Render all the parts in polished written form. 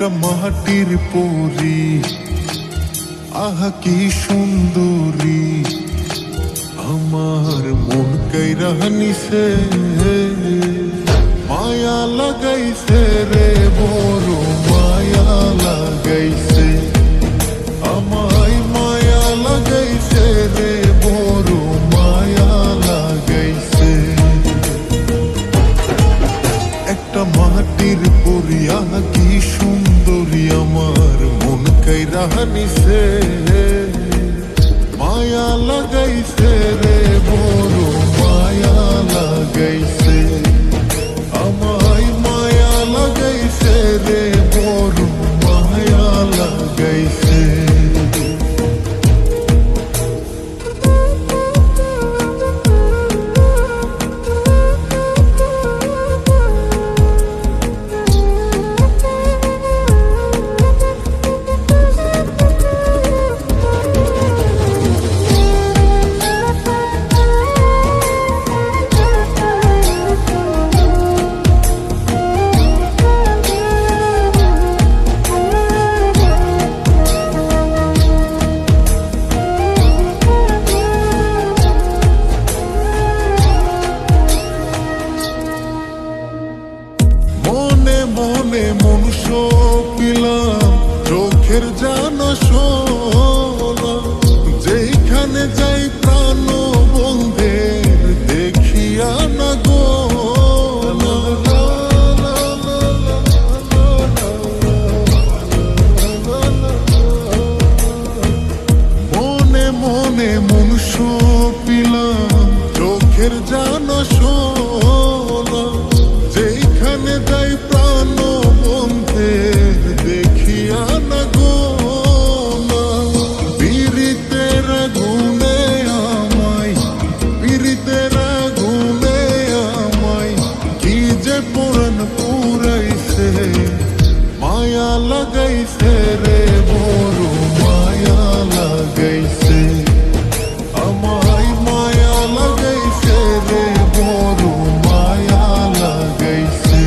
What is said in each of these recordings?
একটা মাটির পরী, আহা কি সুন্দরী, আমার মন কাইরা নিছে, মায়া লাগাইছে রে, বড় মায়া লাগাইছে, আমায় মায়া লাগাইছে রে, বড় মায়া লাগাইছে। একটা মাটির পরী, আহা কি সুন্দরী, আমার মন কাইরা নিছে, মায়া লাগাইছে রে, বড় মায়া লাগাইছে, আমায় মায়া লাগাইছে রে, বড় মায়া লাগাইছে। মনে মনুষ্য পিলাম, চোখের জানা শোনা, যেখানে যাই প্রাণ বন্ধের দেখিয়া না গো, মনে মনে মনুষ্য পিলাম, চোখের জানা শোনা, যেখানে যাই প্রাণ বন্ধে দেখিয়া না গো, পীড়িতের গুণে আমায়, পীড়িতের গুণে আমায়, কি যে পুরাণ পুরাইছে, মায়া লাগাইছে রে, বড় মায়া লাগাইছে, আমায় মায়া লাগাইছে রে, বড় মায়া লাগাইছে।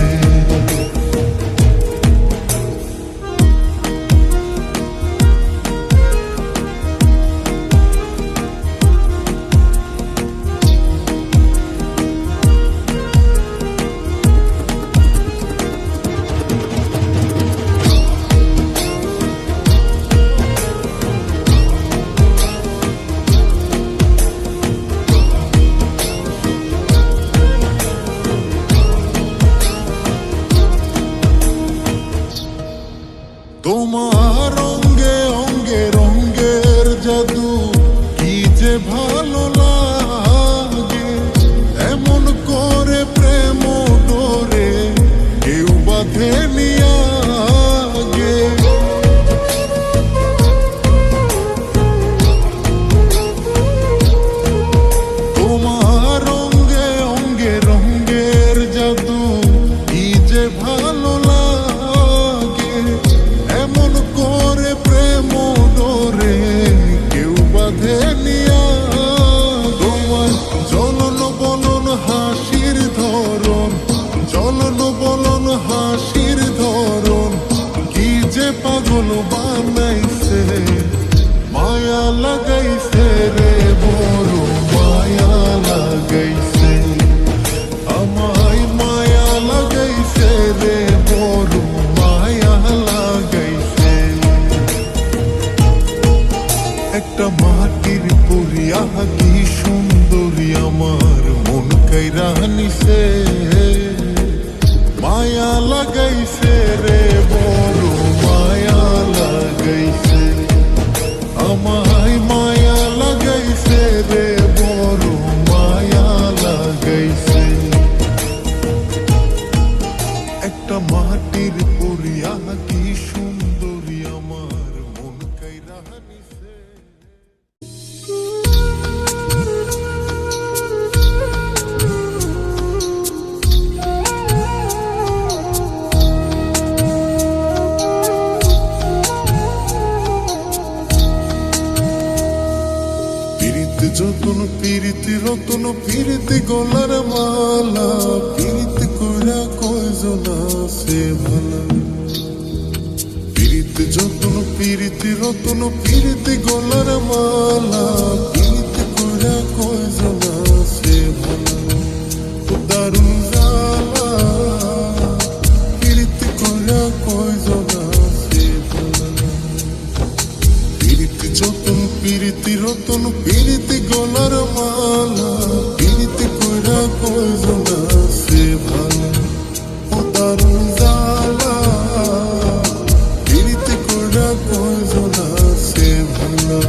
তোমার অঙ্গে অঙ্গে রঙ্গের জাদু, কি যে ভালো লাগে, এমন করে প্রেম ডোরে কেউ বাঁধে নিয়া গে, তোমার অঙ্গে অঙ্গে রঙ্গের জাদু, কি যে ভালো লাগে, এমন করে প্রেম ডোরে কেউ বাঁধে নিয়া, তোমার চলন বলন হাসির ধরন, চলন বলন হাসির ধরন, কি যে পাগল বানাইছে, মায়া লাগাইছে রে, বড় মায়া লাগাইছে, আমায় মায়া লাগাইছে রে, বড় মায়া লাগাইছে। একটা মাটির পরী, আহা কি সুন্দরী, আমার মন কাইরা নিছে, মায়া লাগাইছে রে, বড় মায়া লাগাইছে, আমায় মায়া লাগাইছে রে, বড় মায়া লাগাইছে। একটা মাটির পরী, আহা কি সুন্দরী, আমার মন কাইরা নিছে। যতন পীড়িতি রতন, পীড়িতি গলার মালা, পীড়িতি কইরা কয়জন আছে ভালা, পীড়িত যতন পীড়িতি রতন পীড়িতি গলার মালা পীড়িত কইরা কয়জন আছে ভালো দারুণ জ্বালা পীড়িত কইরা কয়জন আছে ভালো পীড়িতি যতন পীড়িতি রতন পীড়িতি গলার মালা পীড়িত কইরা কয়জন আছে ভালো দারুণ জ্বালা পীড়িত কইরা কয়জন আছে ভালো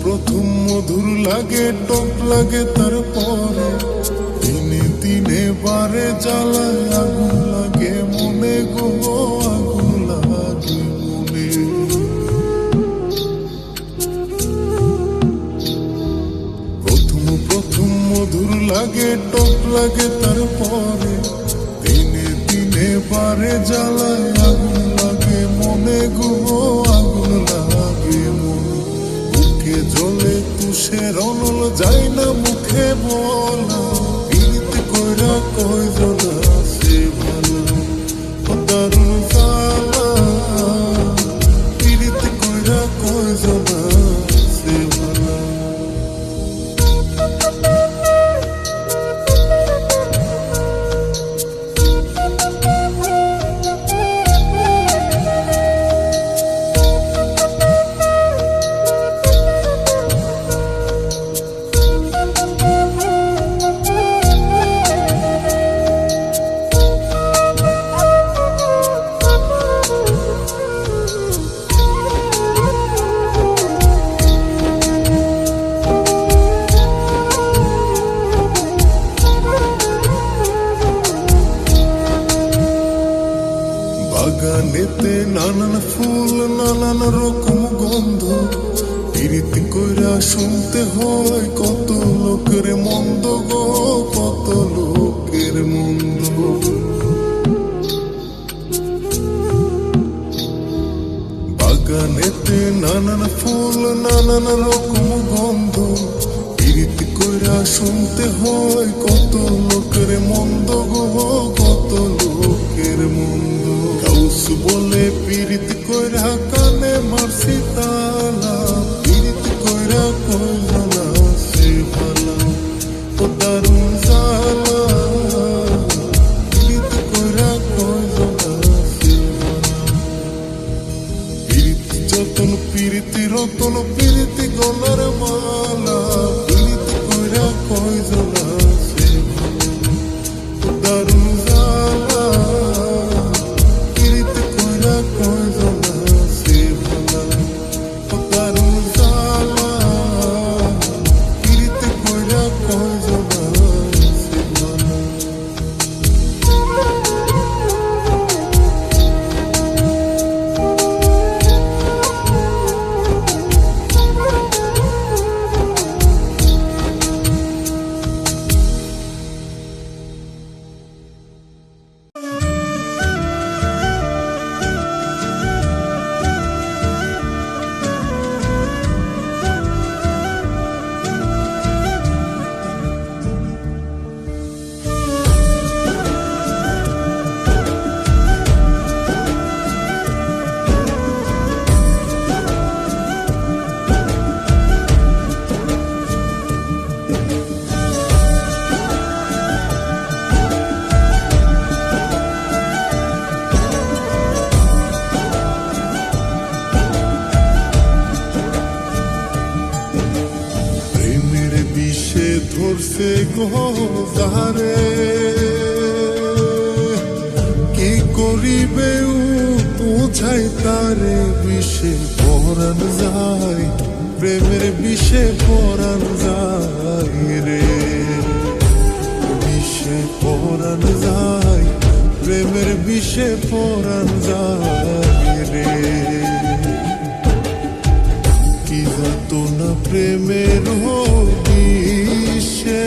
প্রথম মধুর লাগে টক লাগে তারপরে দিনে দিনে বারে জ্বালায় আগুন লাগে মনে গো আগুন লাগে মনে প্রথম মধুর লাগে টক লাগে তারপরে দিনে দিনে বারে জ্বালায় আগুন লাগে মনে গো আগুন লাগে মনে জলে তুষের অনল যায় না মুখে বলা পীড়িত কইরা কয়জন আছে ভালো দারুণ জ্বালা পীড়িত কইরা কয়জন আছে ভালো বাগানেতে নানান ফুল নানান রকম গন্ধ পীড়িত কইরা শুনতে হয় কত লোকের মন্দ গো কত লোকের মন্দ বাগানেতে নানান ফুল নানান রকম গন্ধ পীড়িত কইরা শুনতে হয় কত লোকের মন্দ গো কত লোকের মন্দ বলে পীড়িত কইরা কানে মারছি তালা পীড়িত কইরা কয়জন আছে ভালো দারুণ জ্বালা পীড়িত কইরা কয়জন আছে ভালো পীড়িত যতন পীড়িতি রতন পীড়িতি গলার মালা পীড়িত কইরা কয়জন আছে ভালো দারুণ জ্বালা কয়জন আছে ভালো দারুণ জ্বালা পীড়িত কইরা কয়জন আছে ভালো ধরছে গো যারে কি করিবে বোঝাই তারে বিষে পরাণ যায় প্রেমের বিষে পরাণ যায় রে বিষে পরাণ যায় রে। কি যাতনা প্রেমের বিষে,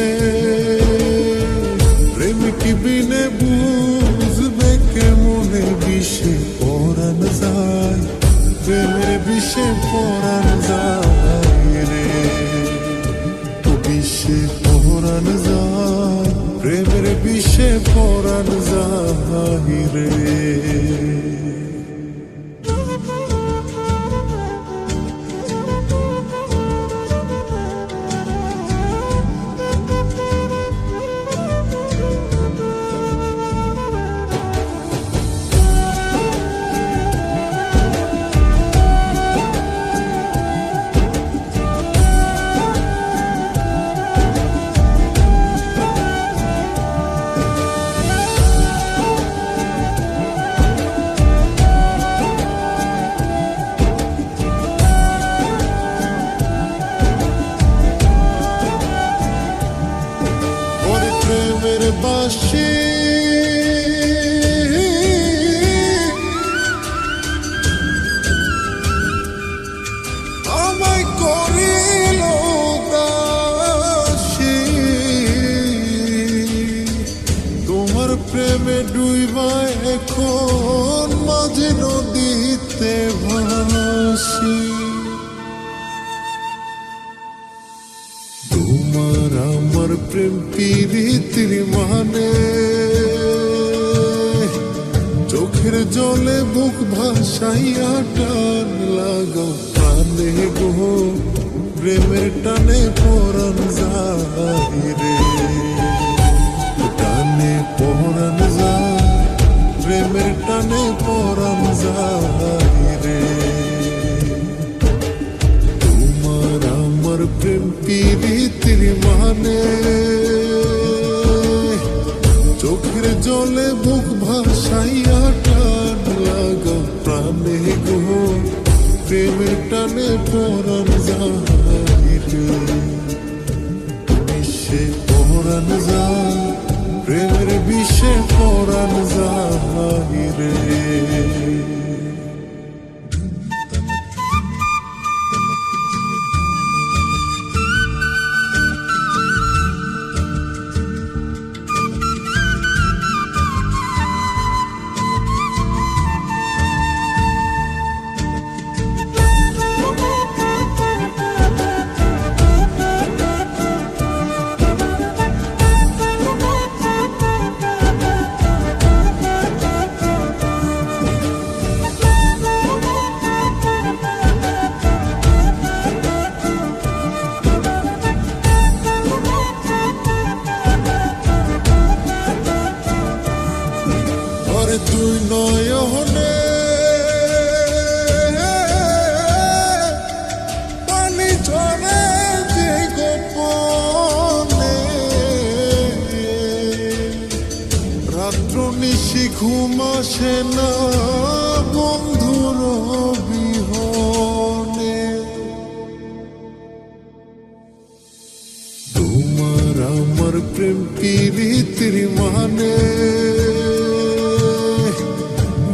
প্রেম কি বিনে বুঝবে কেমনে বিষে পরাণ যায়, প্রেমের বিষে পরাণ যায় রে। বিষে পরাণ যায়, প্রেমের বিষে পরাণ যায় রে। প্রেমের বাঁশি আমায় করিল দাসী, তোমার প্রেমে ডুইবায় এখন মাঝে নদীতে ভাসি। তোমার আমার প্রেম প্রীতির মানে, চোখের জলে বুক ভাসাইয়া টান লাগাও প্রাণে গো, প্রেমের টানে পরাণ যায় রে। টানে পরাণ যায়, প্রেমের টানে পরাণ যায় রে। তোমার আমার প্রেম প্রীতির মানে, চোখের জলে বুক ভাসাইয়া টান লাগা প্রাণে গো, প্রেমের টানে পরাণ যায় রে। বিষে পরাণ যায়, প্রেমের বিষে পরাণ যায় রে। তুই নয়নে পানি ঝরে যে গোপনে, রাত্র নিশি ঘুম আসে না বন্ধুর বিহনে। তোমার আমার প্রেম প্রীতির মানে,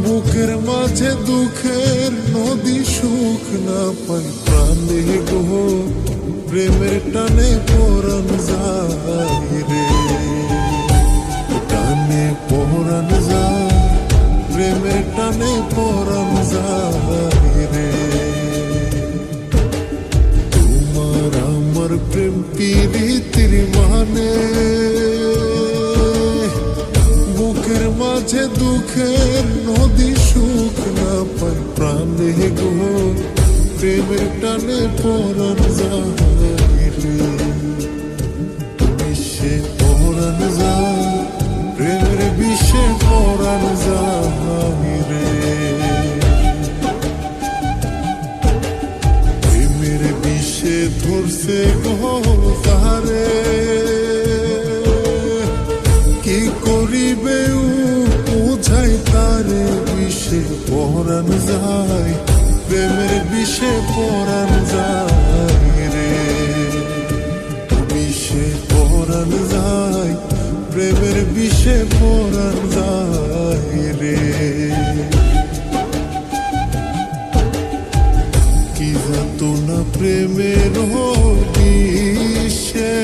বুকের মাঝে দুঃখের নদী সুখ না পাই প্রাণে গো, প্রেমের টানে পরাণ যায় রে। টানে পরাণ যায়, প্রেমের টানে পরাণ যায় রে। তোমার আমার প্রেম প্রীতির মানে, বুকের মাঝে দুঃখের নদী সুখ না পাই প্রাণে গো, প্রেমের টানে পরাণ যায় রে। বিষে পরাণ যায়, প্রেমের বিষে পরাণ যায় রে। প্রেমের বিষে ধরছে গো তারে, কি করিবে বুঝাই তারে। বিষে পরাণ যায়, প্রেমের বিষে পরাণ যায় রে। বিষে পরাণ যায়, প্রেমের বিষে পরাণ যায় রে। কি যাতনা প্রেমের বিষে,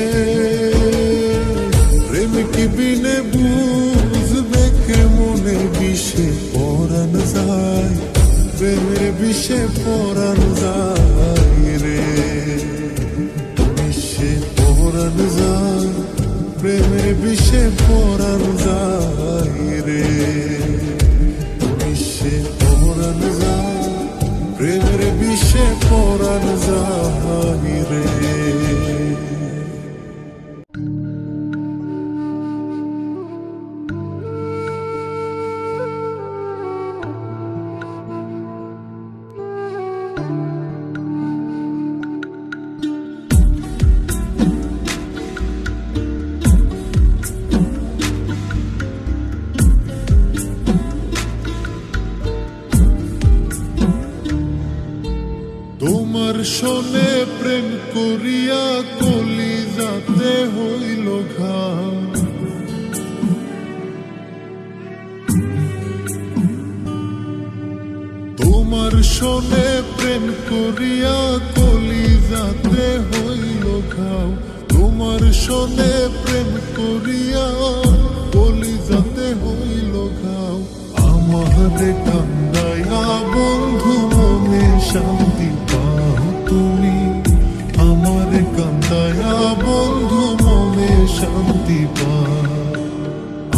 প্রেম কি বিনে বুঝবে কেমনে বিষে পরাণ যায়, প্রেমের বিষে পরাণ যায় রে। বিষে পরাণ যায়, প্রেমের বিষে পরাণ যায় রে। বিষে পরাণ যায়, প্রেমের বিষে পরাণ যায় রে। তোমার শোনে প্রেম করিয়া কলিজাতে হইল ঘাম, তোমার শোনে প্রেম করিয়া কলিজাতে হইল ঘাম, তোমার শোনে প্রেম করিয়া কলিজাতে হইল ঘাম। আমারে কান্দাইয়া বন্ধু মনে শান্তি পাও তুমি, আমারে কান্দাইয়া বন্ধু মনে শান্তি পাও,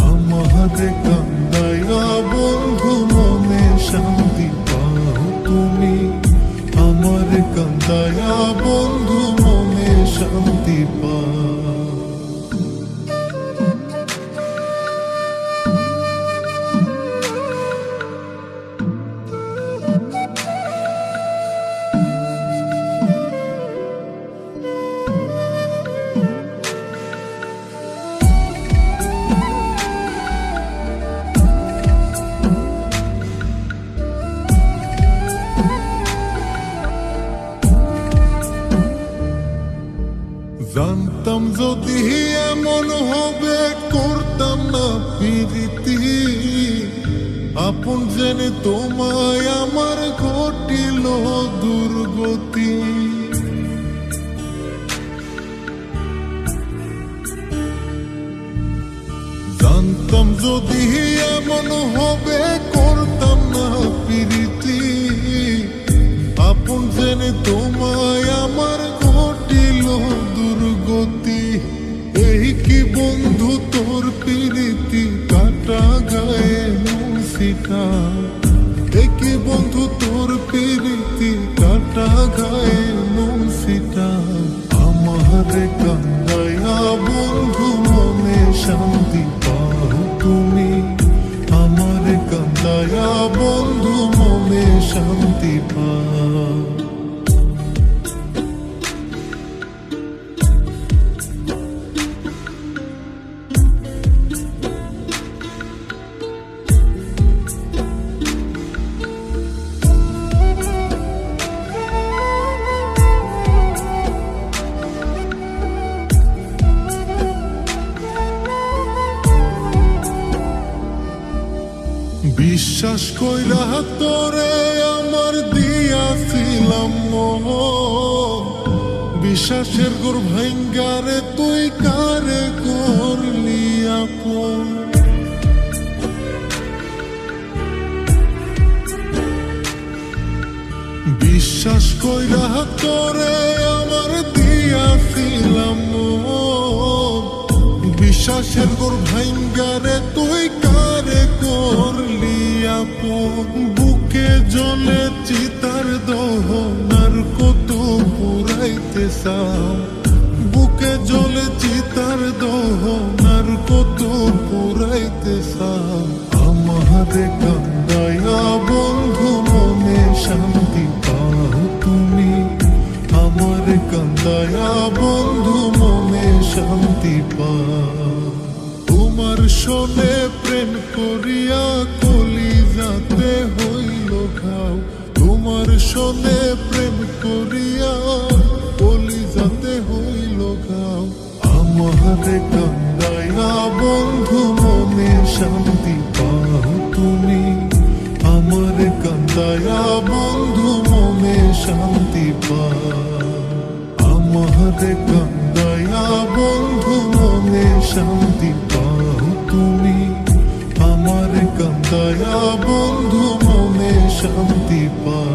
আমারে কান্দাইয়া বন্ধু মনে শান্তি পাও তুমি, আমারে কান্দাইয়া বন্ধু মনে শান্তি পাও। জানতাম যদি এমন হবে করতাম না প্রীতি, আপন জেনে তোমায় আমার ঘটিল দুর্গতি। জানতাম যদি এমন হবে করতাম না প্রীতি, আপন জেনে তোমায় আমার ঘটিল দুর্গতি। এই কি বন্ধু তোর প্রীতি কাটা গায়ে মুসিটা, এই কি বন্ধু তোর প্রীতি কাটা গায়ে মুসিটা। আমারে কান্দাইয়া বন্ধু মনে শান্তি পাও তুমি, আমারে কান্দাইয়া বন্ধু মনে শান্তি পাও। বিশ্বাস কইরা তোরে আমার দিয়াছিলাম মন, বিশ্বাসের গোর ভাঙ্গারে তুই কারে করলি আপন। বিশ্বাস কইরা তোরে আমার দিয়াছিলাম মন, বিশ্বাসের গোর ভাঙ্গারে তুই কারে করলি আপন। বুকে জলে চিতার দহন আর কত পুরাইতে চাও, বুকে জলে চিতার দহন আর কত পুরাইতে চাও। আমারে কান্দাইয়া বন্ধু মনে শান্তি পাও তুমি, আমারে কান্দাইয়া বন্ধু মনে শান্তি পাও। তোমার শোনে প্রেম করিয়া কলিজাতে হইল ঘাও, তোমার শোনে প্রেম করিয়া কলিজাতে হইল ঘাও। আমারে কান্দাইয়া বন্ধু মনে শান্তি পাও তুমি, আমার কান্দায়া বন্ধু মনে শান্তি পাও, আমার কান্দায়া বন্ধু মনে শান্তি পাও তুমি, আমার কান্দায়া বন্ধু মনে শান্তি পাও।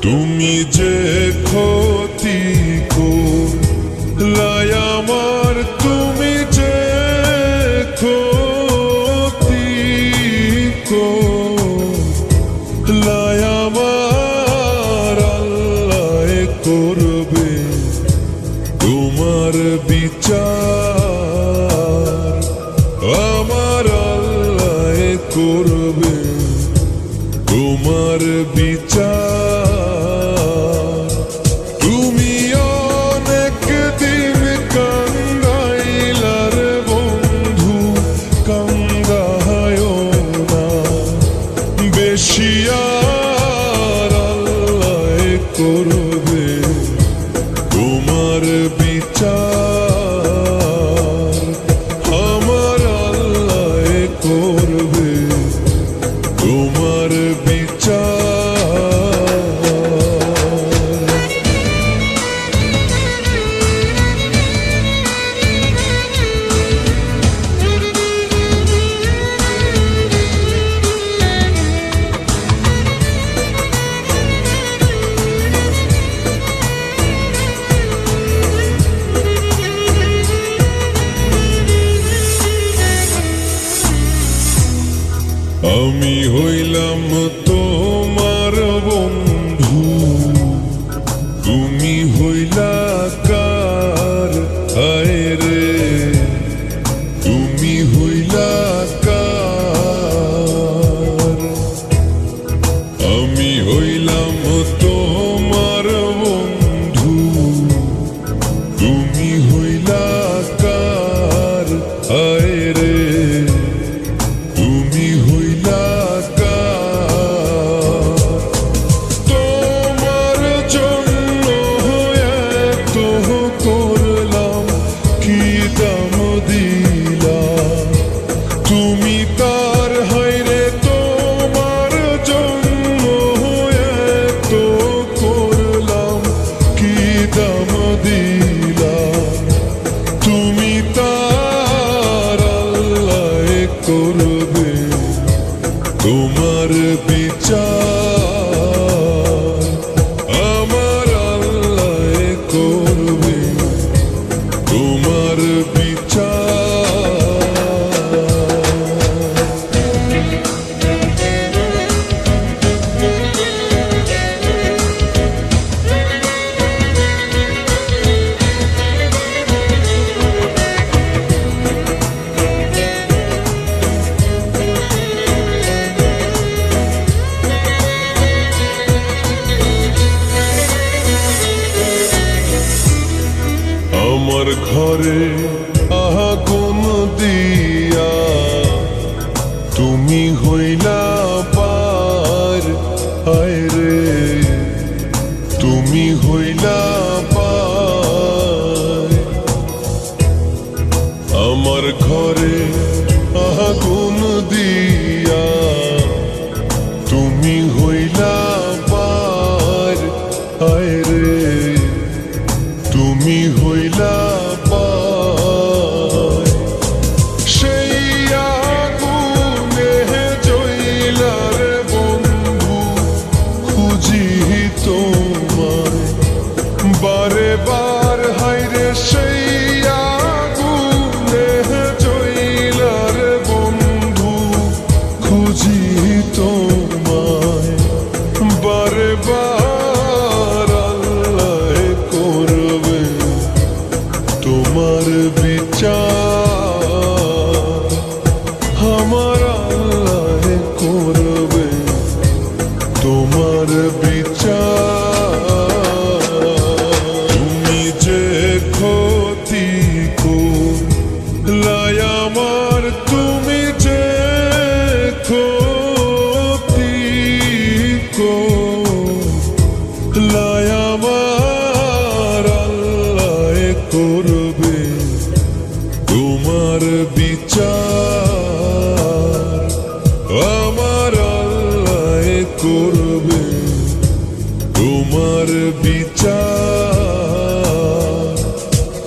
তুমি যে ক্ষতি করলাই আমার, তুমি যে ক্ষতি করলাই আমার, আল্লাহ করবে তোমার বিচার, আমার আল্লাহ করবে তোমার বিচার। তুমি অনেক দিন কান্দাইলার বন্ধু, কান্দায়ও না বেশি, আর আল্লাহ করবে তোমার বিচার, আমার আল্লাহ করবে তোমার বিচার। আমি হইলাম তোমার বন্ধু, তুমি হইলা কার, হায় রে তুমি হইলা কার। আমি হইলাম তোমার বন্ধু, তুমি হইলা কার, হায় রে তুমি হইলা কার। তোমার জন্য এত করলাম, কি দাম দিলাম তুমি তার, হায়রে তোমার জন্য এত করলাম, কি দাম দিলাম তুমি তার, আল্লাহ করবে তোমার বিচার, আমার আল্লাহ করবে তোমার বিচার। আমার ঘরে আগুন দিয়া তুমি হইলা পার, হায় রে তুমি হইলা পার। আমার ঘরে আগুন দিয়া তুমি হইলা পার, হায় রে তুমি হইলা পার। সেই আগুনে জ্বইলার বন্ধু, খুঁজি তোমায় বারে বার, হায়রে সেই আগুনে জ্বইলার বন্ধু, খুঁজি তোমায় বারে বার, আল্লাহ করবে তোমার বিচার, আমার আল্লাহ করবে তোমার বিচার তুমি যে ক্ষতি করলাই আমার তুমি যে ক্ষতি করলাই আমার আল্লাহ করবে তোমার বিচার আমার আল্লাহ করবে তোমার বিচার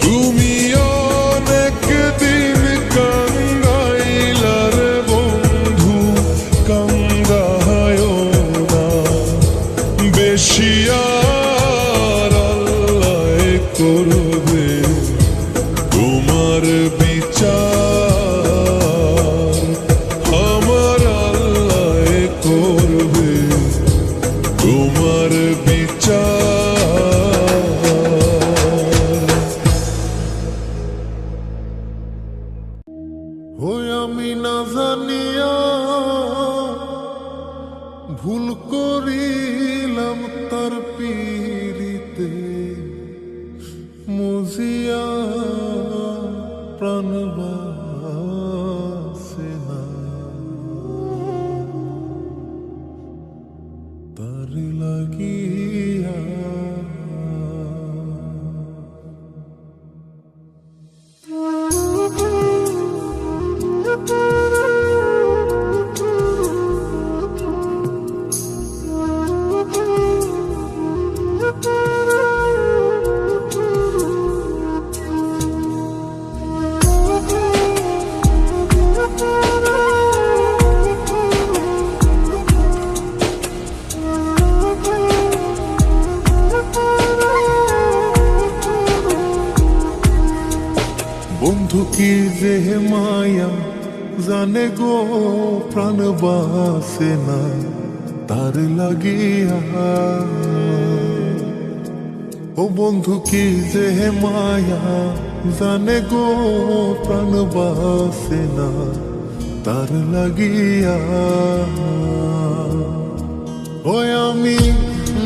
তুমি অনেক দিন কাঙ্গাইলার বন্ধু কাঙ্গায় না বেশি আর আল্লাহ করবে তোমার বিচার আমার আল্লাহ করবে তোমার বিচার ওই আমি না জানিয়া ভুল করিলাম তার পীড়িতে মুজিয়া প্রাণ বাসে না তার লাগিয়া বন্ধু কি যে মায়া জানে গো প্রাণ বাসে না তার লাগিয়া ও বন্ধু কি যে মায়া জানে গো প্রাণ বাসে না তার লাগিয়া ওই আমি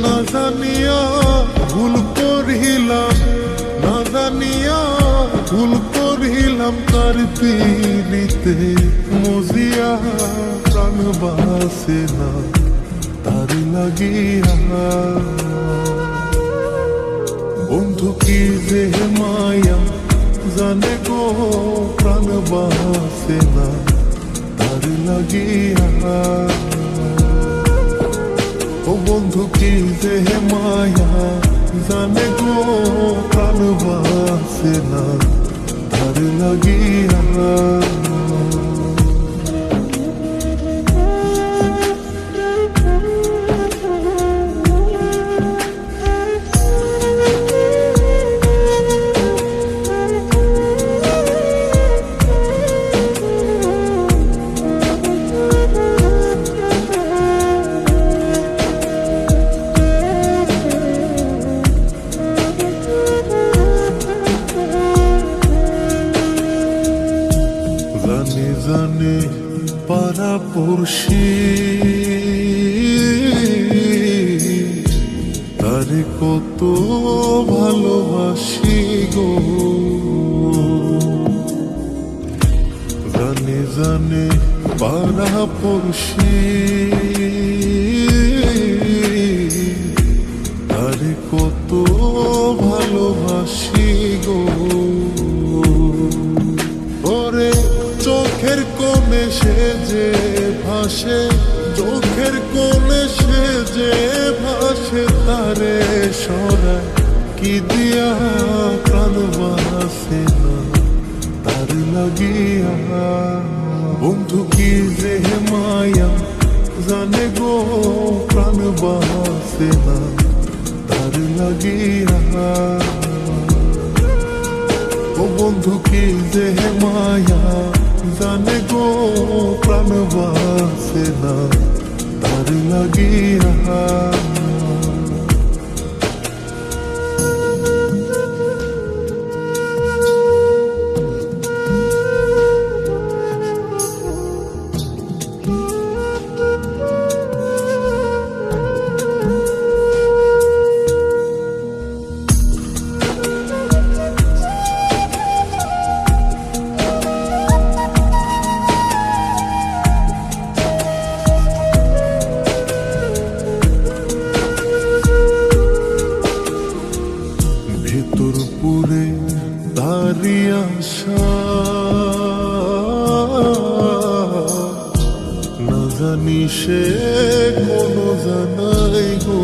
না জানিয়া ভুল করিলাম না জানিয়া ভুল করিলাম তার পীড়িতে মজিয়া প্রাণ বাসে না তার লাগিয়া বন্ধু কি যে মায়া জানে গো প্রাণ বাসে না তার লাগিয়া ও বন্ধু কি যে মায়া জানে গো প্রাণ বাসে না তার লাগিয়া জানে জানে পাড়া পড়শি তারে কত ভালোবাসি গো জানে জানে পাড়া পড়শি তারে কত ভালোবাসি গো ওরে চোখের কোণে সে যে ভাসে চোখের কোণে সে যে ভাসে তারে সরায় কি দিয়া প্রাণ বাসে না তার লাগিয়া বন্ধু কি যে মায়া জানে গো প্রাণ বাসে না তার লাগিয়া ও বন্ধু কি যে মায়া জানে গো প্রাণ বাসে না তার লাগিয়া জানি সে কোনো জানাই গো,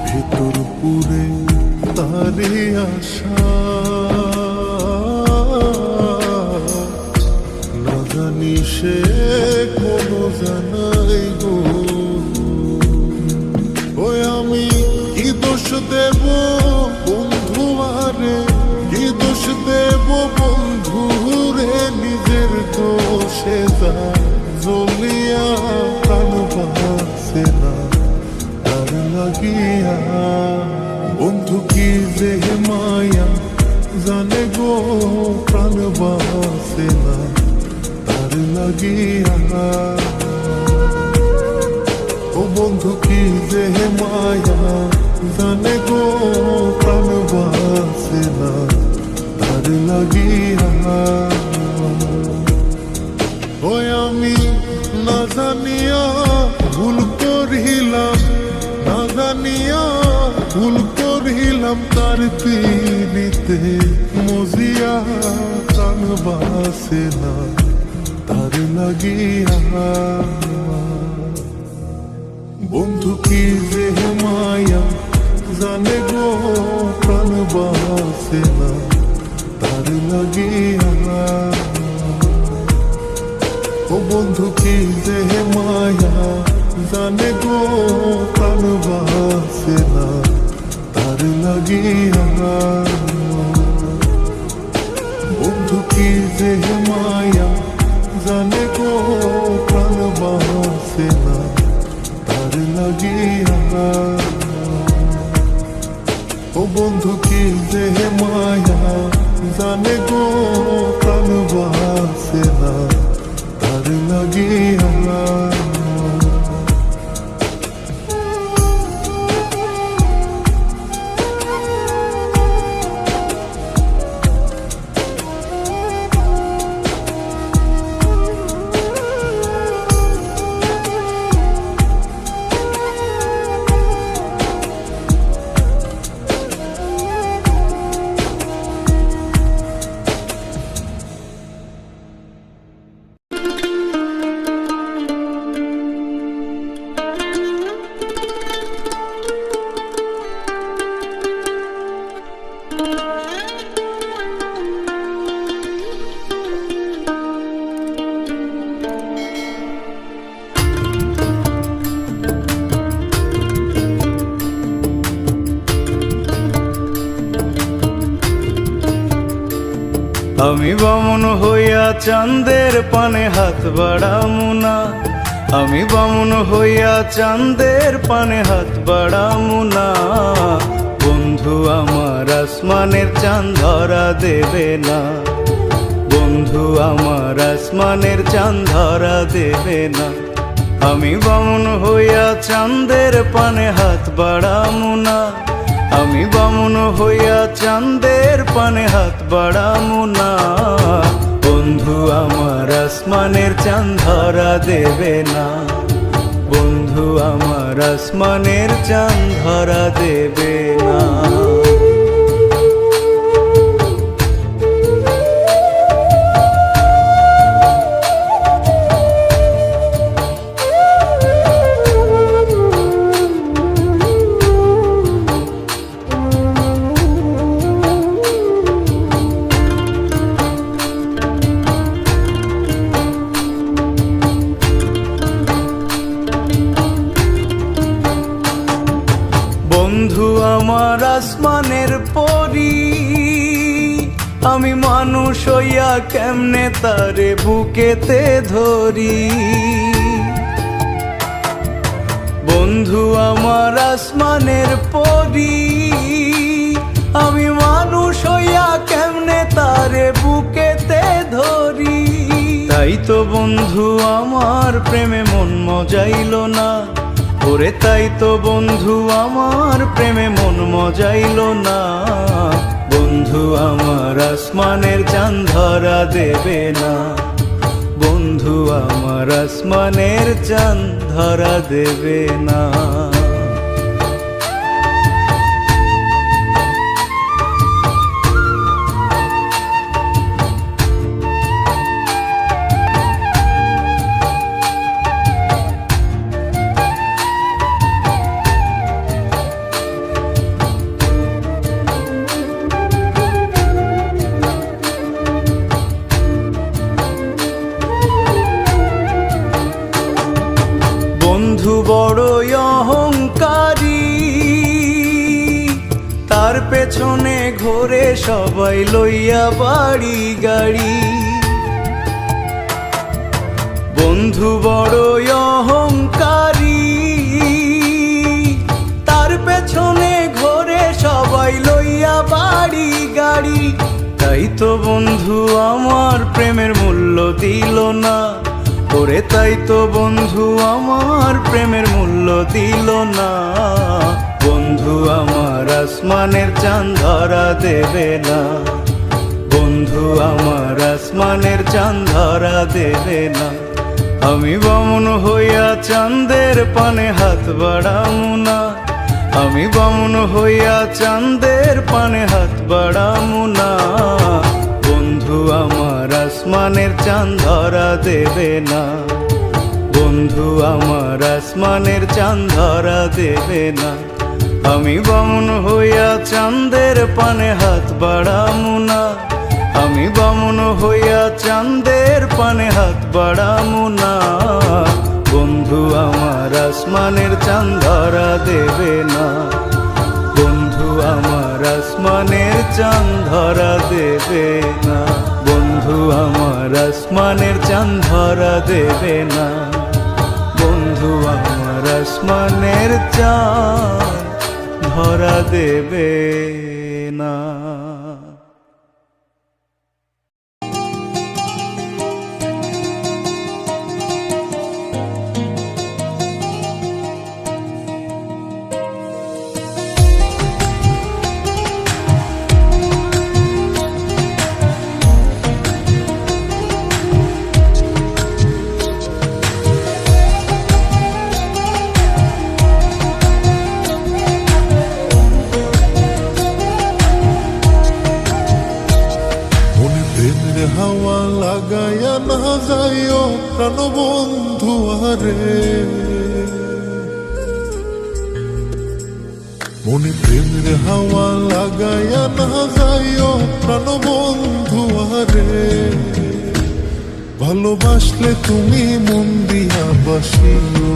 ভেতর পুরে তারি আশা, না জানি সে কোনো জানাই গো। ওই আমি কি দোষ দেব বন্ধু আরে, কি দোষ দেব বন্ধু রে, নিজের দোষে যা জ্বলিয়া প্রাণ বাঁচে না তার লাগিয়া। বন্ধু কি যে মায়া জানে গো, প্রাণ বাঁচে না তার লাগিয়া। ও বন্ধু কি যে মায়া জানে গো, প্রাণ বাঁচে না তার লাগিয়া। ওই আমি না জানিয়া ভুল করিলাম, না জানিয়া ভুল করিলাম, তার পিড়িতে মজিয়া প্রাণ বাঁচে না তার লাগিয়া। বন্ধু কি যে মায়া জানে গো, প্রাণ বাঁচে না তার লাগিয়া। ও বন্ধু কি যে মায়া জানে গো, প্রাণ বাঁচে না তার লাগিয়া। বন্ধু কি যে মায়া জানে গো, প্রাণ বাঁচে না তার লাগিয়া। ও বন্ধু কি যে মায়া জানে গো, প্রাণ বাঁচে না তার লাগিয়া। আমি বামুন হইয়া চাঁদের পানে হাত বাড়ামু না, আমি বামুন হইয়া চাঁদের পানে হাত বাড়ামু না। বন্ধু আমার আসমানের চাঁদ ধরা দেবে না, বন্ধু আমার আসমানের চাঁদ ধরা দেবে না। আমি বামুন হইয়া চাঁদের পানে হাত বাড়ামু না, আমি বামুন হইয়া চাঁদের পানে হাত বাড়ামু না। বন্ধু আমার আসমানের চাঁদ ধরা দেবে না, বন্ধু আমার আসমানের চাঁদ ধরা দেবে না। বন্ধু আমার আসমানের পরি, আমি মানুষ হইয়া কেমনে তারে বুকেতে ধরি। বন্ধু আমার আসমানের পরি, আমি মানুষ হইয়া কেমনে তারে বুকেতে ধরি। তাই তো বন্ধু আমার প্রেমে মন মজাইল না, ওরে তাই তো বন্ধু আমার প্রেমে মন মজাইল না। বন্ধু আমার আসমানের চাঁদ ধরা দেবে না, বন্ধু আমার আসমানের চাঁদ ধরা দেবে না। পেছনে ঘোরে সবাই লইয়া বাড়ি গাড়ি। বন্ধু বড়ই অহংকারী, তার পেছনে ঘোরে সবাই লইয়া বাড়ি গাড়ি। তাই তো বন্ধু আমার প্রেমের মূল্য দিল না, ওরে তাই তো বন্ধু আমার প্রেমের মূল্য দিল না। বন্ধু আমার আসমানের চাঁদ ধরা দেবে না, বন্ধু আমার আসমানের চাঁদ ধরা দেবে না। আমি বামুন হইয়া চাঁদের পানে হাত বাড়ামু না, আমি বামুন হইয়া চাঁদের পানে হাত বাড়ামু না। বন্ধু আমার আসমানের চাঁদ ধরা দেবে না, বন্ধু আমার আসমানের চাঁদ ধরা দেবে না। আমি বামুন হইয়া চাঁদের পানে হাত বাড়ামু না, আমি বামুন হইয়া চাঁদের পানে হাত বাড়ামু না। বন্ধু আমার আসমানের চাঁদ ধরা দেবে না, বন্ধু আমার আসমানের চাঁদ ধরা দেবে না, বন্ধু আমার আসমানের চাঁদ ধরা দেবে না, বন্ধু আমার আসমানের চাঁদ ধরা দেবে না। হাওয়া লাগায়া না যাইও প্রাণ বন্ধু আরে, মনে প্রেমের হাওয়া লাগায়া না যাইও প্রাণ বন্ধু আরে। ভালোবাসলে তুমি মন দিয়া বাসিও,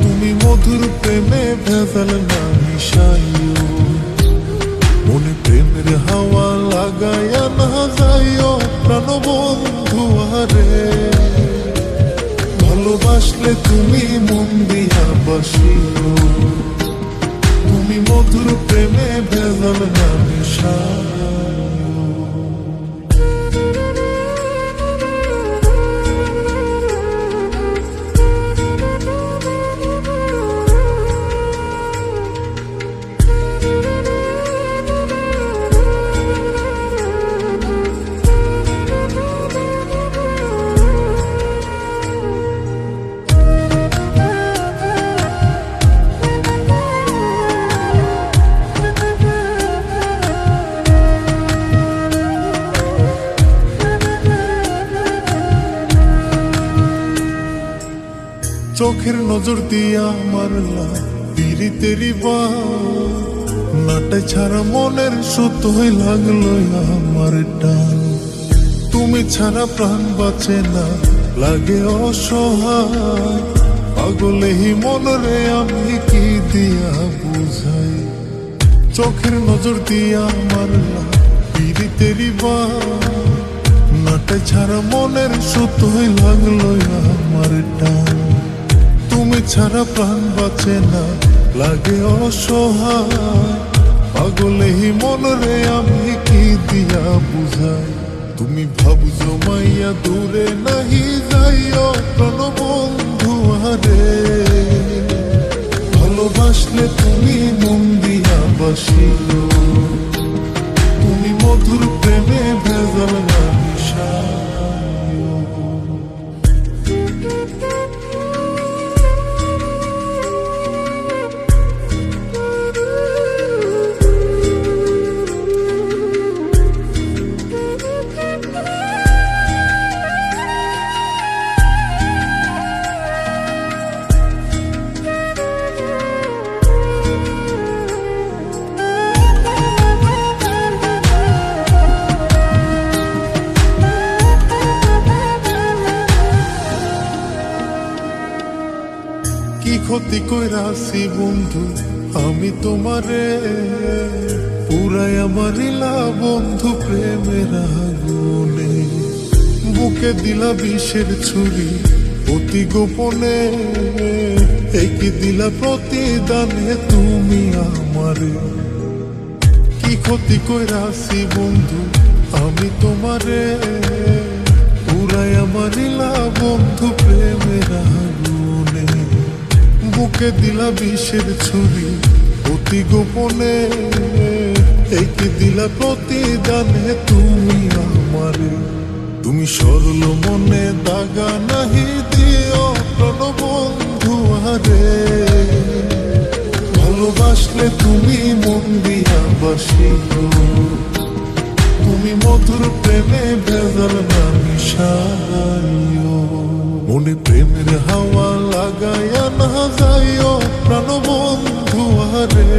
তুমি মধুর প্রেমে ভেজাল না মিশাইও। মনে প্রেমের হাওয়া লাগায়া না যাইও প্রাণ বন্ধু আরে। ভালোবাসলে তুমি মন দিয়া বাসিও, তুমি মধুর প্রেমে ভেজাল না মিশাইও। চোখের নজর দিয়া মারলা পিরিতেরি বা নাটে ছাড়া মনের সুতোয় লাগলো আমার টান। তুমি ছাড়া প্রাণ বাঁচে না, লাগে অসহায়। পাগলেহি মনরে আমি কি দিয়া বুঝাই। চোখের নজর দিয়া মারলা পিরিতেরি বা নাটে ছাড়া মনের সুতোয় লাগলো আমার টান। তুমি ছাড়া প্রাণ বাঁচে না, লাগে অসহায়। পাগলেহি মনরে আমি কি দিয়া বুঝাই। তুমি ভাবছো মাইয়া দূরে নাহি যাইও প্রাণ বন্ধু আরে। ভালোবাসলে তুমি মন দিয়া বাসিও, তুমি মধুর প্রেমে ভেজাল না মিশাইও। ক্ষতি কইরাছি বন্ধু আমি তোমারে, পুরাই আমার লীলা বন্ধু প্রেমের আগুনে। বুকে দিলা বিষের ছুরি অতি গোপনে, একই দিলা প্রতিদানে তুমি আমারে। কি ক্ষতি কইরাছি বন্ধু আমি তোমারে, পুরাই আমার লীলা বন্ধু প্রেমের আগুনে। বুকে দিলা বিষের ছুরি অতি গোপনে, একই দিলা প্রতিদানে তুমি আমারে। তুমি সরল মনে দাগা নাহি দিও প্রাণ বন্ধু আরে, ভালোবাসলে তুমি মন দিয়া বাসিও। তুমি মধুর প্রেমে ভেজাল না মিশাইও, মনে প্রেমের হাওয়া লাগাইয়া না যাইও প্রাণ বন্ধু আরে।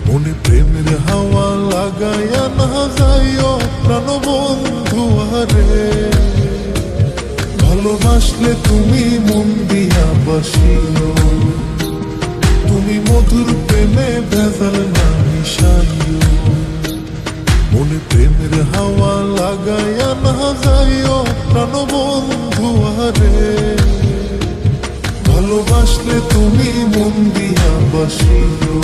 মনে প্রেমের হাওয়া লাগাইয়া না যাইও প্রাণ বন্ধু আরে, ভালোবাসলে তুমি মন দিয়া বাসিও। তুমি মধুর প্রেমে ভেজাল না মিশাইও, মনে প্রেমের হাওয়া লাগাইয়া না যাইও প্রাণ বন্ধু আরে, ভালোবাসলে তুমি মন দিয়া বাসিও।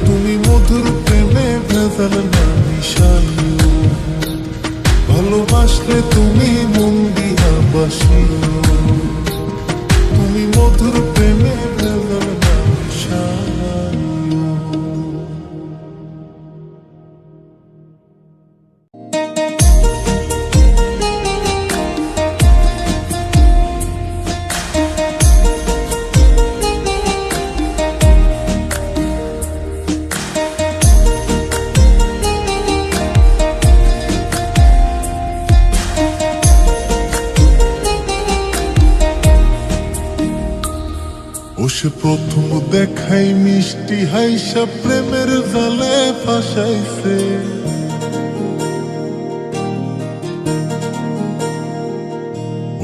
তুমি মধুর প্রেমে ভেজাল না মিশাইও, ভালোবাসলে তুমি মন দিয়া বাসিও। তুমি মধুর প্রেমে ভেজাল না মিশাইও। সে প্রথম দেখাই মিষ্টি হাইসা প্রেমের জালে ফাঁসাইছে,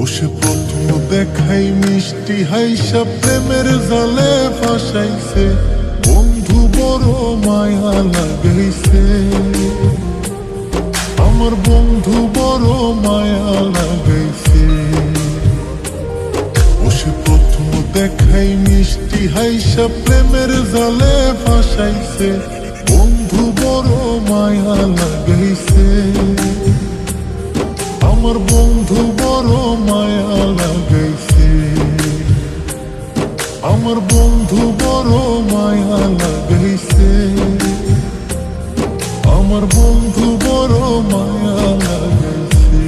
ও সে প্রথম দেখাই মিষ্টি হাইসা প্রেমের জালে ফাঁসাইছে। বন্ধু বড় মায়া লাগাইছে, আমার বন্ধু বড় মায়া লাগাইছে। ও সে প্রথম দেখাই মিষ্টি হাইসা প্রেমের জালে ফাঁসাইছে। বন্ধু বড় মায়া লাগাইছে, আমার বন্ধু বড় মায়া লাগাইছে। আমার বন্ধু বড় মায়া লাগাইছে, আমার বন্ধু বড় মায়া লাগাইছে।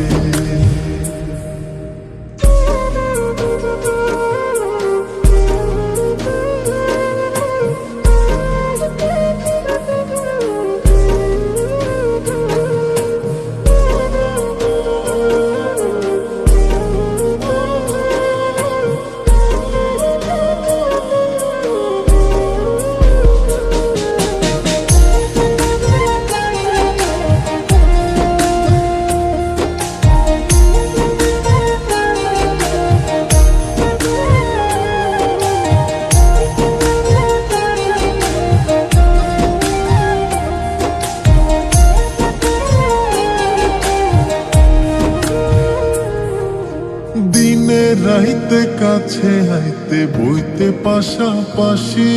রাইতে কাছে আইতে বইতে পাশাপাশি,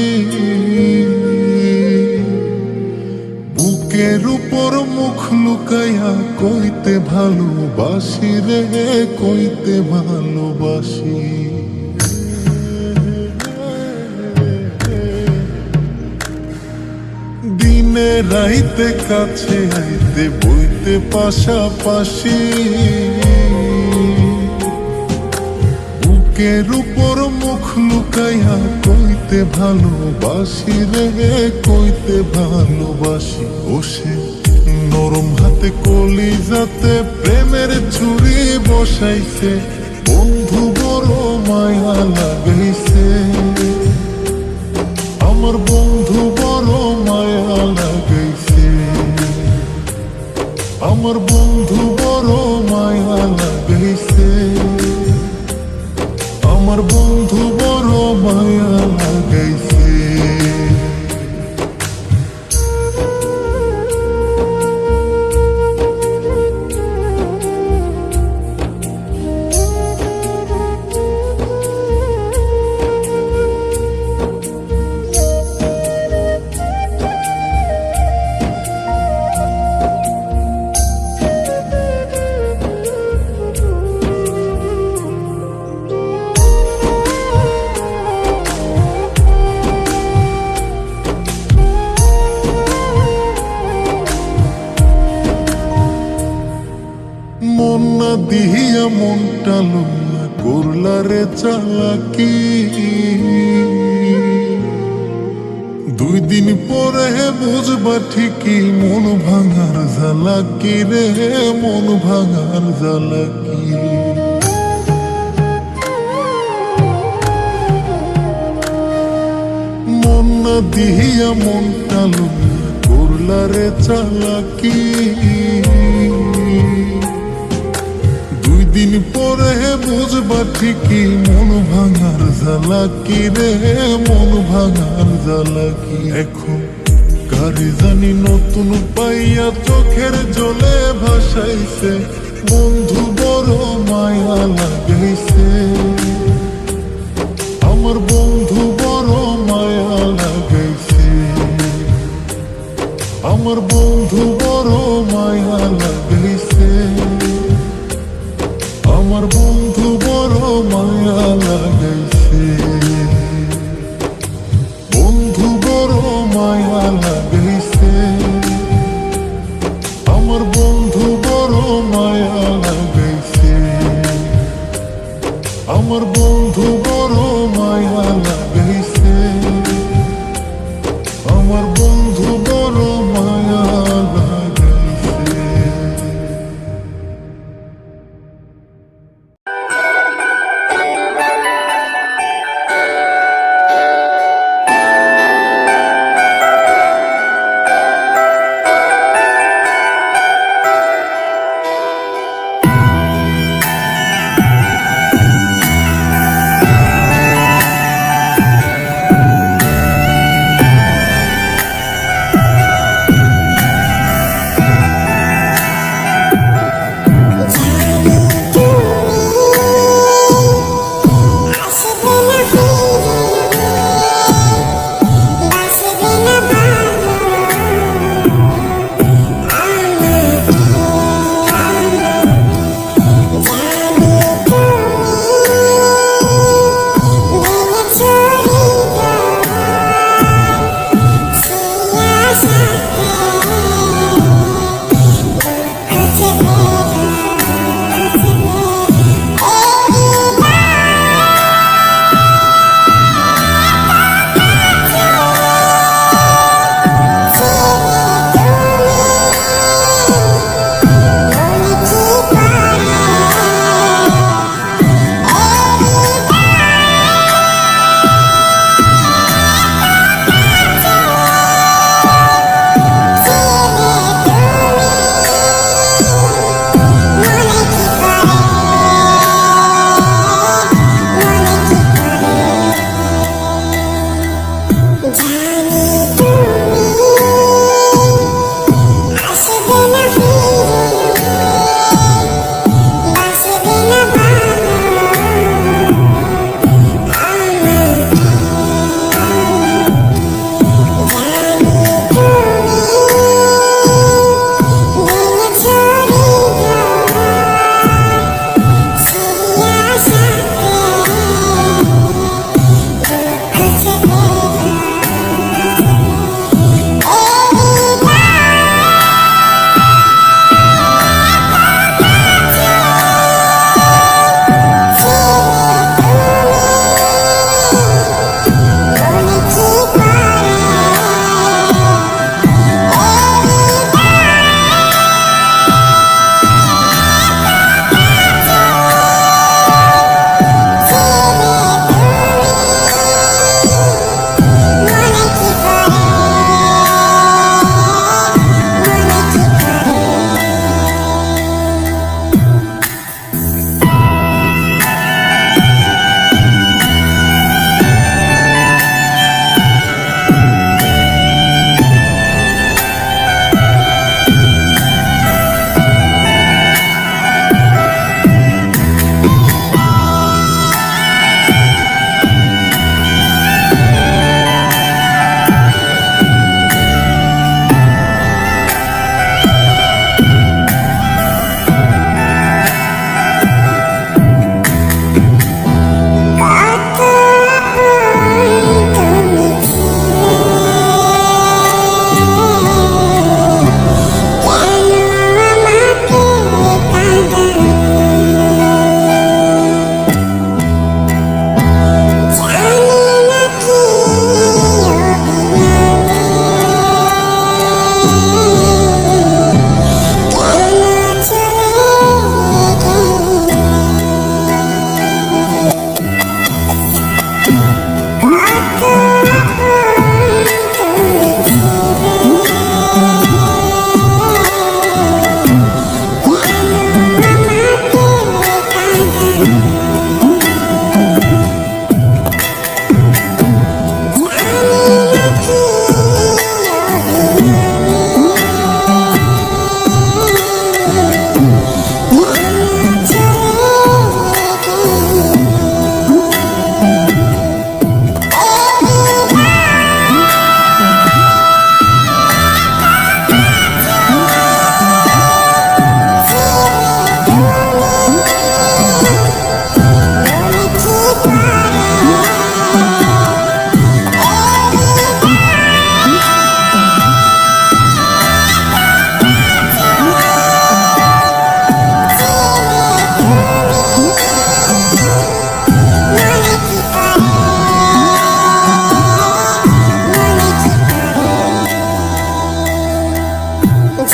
বুকের উপর মুখ লুকাইয়া কইতে ভালোবাসি রে, কইতে ভালোবাসি। দিনে রাইতে কাছে আইতে বইতে পাশাপাশি, বুকের উপর মুখ লুকাইয়া কইতে ভালোবাসি রে, কইতে ভালোবাসি। বসে নরম হাতে কলিজাতে প্রেমের ছুরি বসাইছে। বন্ধু বড় মায়া লাগাইছে, আমার বন্ধু বড় মায়া লাগাইছে। আমার বন্ধু বড় মায়া লাগাইছে। বন্ধু বড় মায়া লাগাইছে। মন না দিয়া মনটা লইয়া করলা রে চালাকি, 2 দিন পরে বুঝবা ঠিকই মন ভাঙার জ্বালাকি রে, মন ভাঙার জ্বালাকি। মন না দিয়া মনটা লইয়া করলা রে চালাকি, 2 দিন পরে বুঝবা ঠিকই মন ভাঙার জ্বালাকি রে, মন ভাঙার জ্বালাকি। এখন কারে জানি নতুন পাইয়া চোখের জলে ভাসাইছে, বন্ধু বড় মায়া লাগাইছে। আমার বন্ধু বড় মায়া লাগাইছে, আমার বন্ধু বড় মায়া লাগাইছে, আমার বন্ধু বড় মায়া লাগাইছে, বন্ধু বড় মায়া লাগাইছে, আমার বন্ধু বড় মায়া লাগাইছে, আমার বন্ধু বড় মায়া লাগাইছে, আমার বন্ধু বড় মায়া লাগাইছে।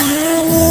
Thank you.